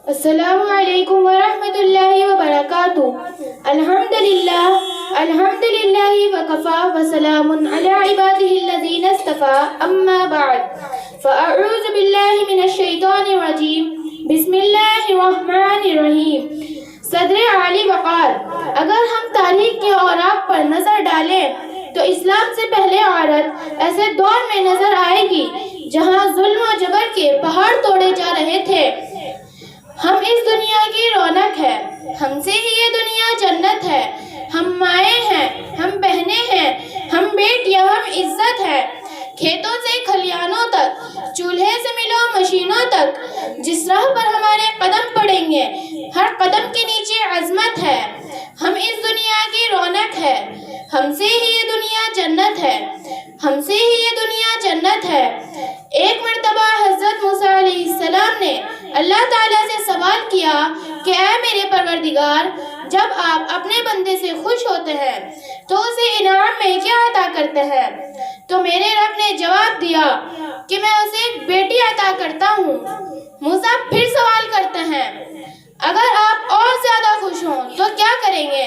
السلام علیکم ورحمۃ اللہ وبرکاتہ۔ الحمد للہ وکفا وسلام علی عبادہ الذین اصطفیٰ، اما بعد فاعوذ باللہ من الشیطان الرجیم، بسم اللہ الرحمن الرحیم۔ صدر عالی وقار، اگر ہم تاریخ کے اوراق پر نظر ڈالیں تو اسلام سے پہلے عورت ایسے دور میں نظر آئے گی جہاں ظلم و جبر کے پہاڑ توڑے جا رہے تھے۔ ہم اس دنیا کی رونق ہے، ہم سے ہی یہ دنیا جنت ہے، ہم مائیں ہیں، ہم بہنیں ہیں، ہم بیٹیاں، ہم عزت ہے۔ کھیتوں سے کھلیانوں تک، چولہے سے ملوں مشینوں تک، جس راہ پر ہمارے قدم پڑیں گے ہر قدم کے نیچے عظمت ہے۔ ہم اس دنیا کی رونق ہے، ہم سے ہی یہ دنیا جنت ہے، ہم سے ہی یہ دنیا جنت ہے۔ ایک مرتبہ حضرت موسیٰ علیہ السلام نے اللہ تعالیٰ سے سوال کیا کہ اے میرے پروردگار، جب آپ اپنے بندے سے خوش ہوتے ہیں تو اسے انعام میں کیا عطا کرتے ہیں؟ تو میرے رب نے جواب دیا کہ میں اسے ایک بیٹی عطا کرتا ہوں۔ موسیٰ پھر سوال کرتے ہیں، اگر آپ اور زیادہ خوش ہوں تو کیا کریں گے؟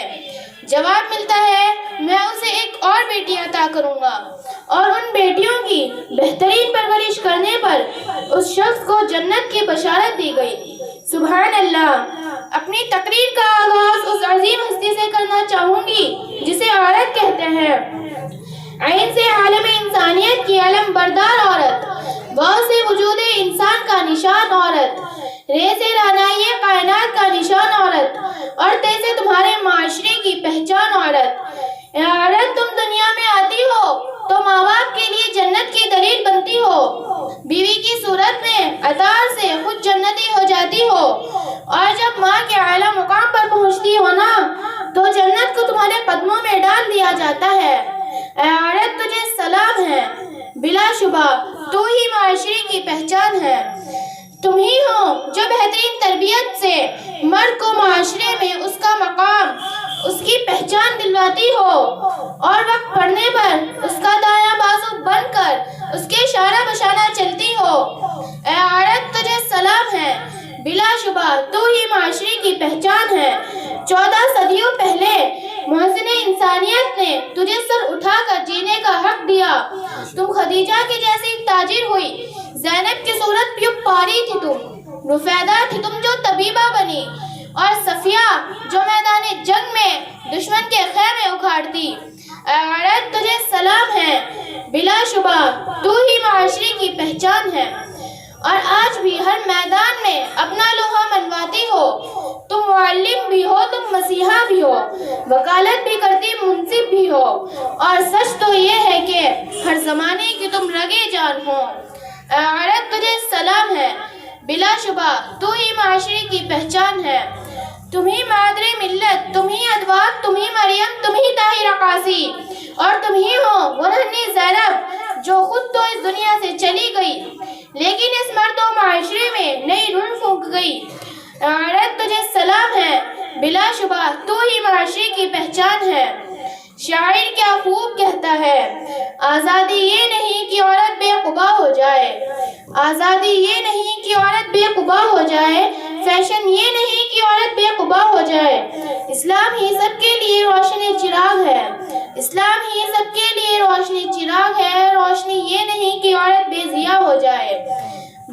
جواب ملتا ہے، میں اسے ایک اور بیٹی عطا کروں گا، اور ان بیٹیوں کی بہترین پرورش کرنے پر اس شخص کو جنت کی بشارت دی گئی۔ سبحان اللہ۔ اپنی تقریر کا آغاز اس عظیم ہستی سے کرنا چاہوں گی جسے عورت کہتے ہیں۔ عین سے عالم انسانیت کی علم بردار عورت، واو سے وجود انسان کا نشان عورت، رے سے رانائی کائنات کا نشان عورت، اور تے سے تمہارے معاشرے کی پہچان عورت۔ اے عورت، تم دنیا میں آتی ہو تو ماں باپ کے لیے جنت کی دلیل بنتی ہو، بیوی کی صورت میں اطہار سے خود جنتی ہو جاتی ہو، اور جب ماں کے اعلیٰ مقام پر پہنچتی ہو نا تو جنت کو تمہارے قدموں میں ڈال دیا جاتا ہے۔ اے عورت، تجھے سلام ہے، بلا شبہ تو ہی معاشرے کی پہچان ہے۔ تم ہی ہو جو بہترین تربیت سے مرد کو معاشرے میں اس کا مقام، اس کی پہچان دلواتی ہو، اور وقت پڑنے پر اس کا دایاں بازو بن کر اس کے اشارہ بشانہ چلتی ہو۔ اے عورت، تجھے سلام ہے، بلا شبہ تو ہی معاشرے کی پہچان ہے۔ 14 صدیوں پہلے محسن انسانیت نے تجھے سر اٹھا کر جینے کا حق دیا۔ تم خدیجہ کی جیسی تاجر ہوئی، زینب کی صورت پیوب پاری تھی تم، رفیدہ تھی تم جو طبیبہ بنی، اور صفیہ جو میدان جنگ میں دشمن کے خیمے اکھاڑتی۔ اے عورت، تجھے سلام ہے، بلا شبہ تو ہی معاشرے کی پہچان ہے، اور آج بھی ہر میدان میں اپنا لوہا منواتی ہو۔ تم معلم بھی ہو، تم مسیحا بھی ہو، وکالت بھی کرتی منصف بھی ہو، اور سچ تو یہ ہے کہ ہر زمانے کی تم رگے جان ہو۔ اے عورت، تجھے سلام ہے، بلا شبہ تو ہی معاشرے کی پہچان ہے۔ تم ہی مادر ملت، تم ہی ادوات، تم ہی مریم، تم ہی طاہرہ قاسی، اور تم ہی ہو وہ ننھی زینب جو خود تو اس دنیا سے چلی گئی لیکن اس مرد و معاشرے میں نئی روح پھونک گئی۔ اے عورت، تجھے سلام ہے، بلا شبہ تو ہی معاشرے کی پہچان ہے۔ شاعر کیا خوب کہتا ہے، آزادی یہ نہیں کہ عورت بے قبا ہو جائے، آزادی یہ نہیں کہ عورت بے قبا ہو جائے، فیشن یہ نہیں کہ عورت بے قبا ہو جائے۔ اسلام ہی سب کے لیے روشنی چراغ ہے، اسلام ہی سب کے لیے روشنی چراغ ہے، روشنی یہ نہیں کہ عورت بے ضیاء ہو جائے۔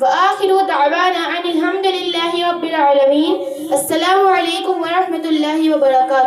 وآخر دعوانا ان الحمد للہ رب العالمین۔ السلام علیکم ورحمۃ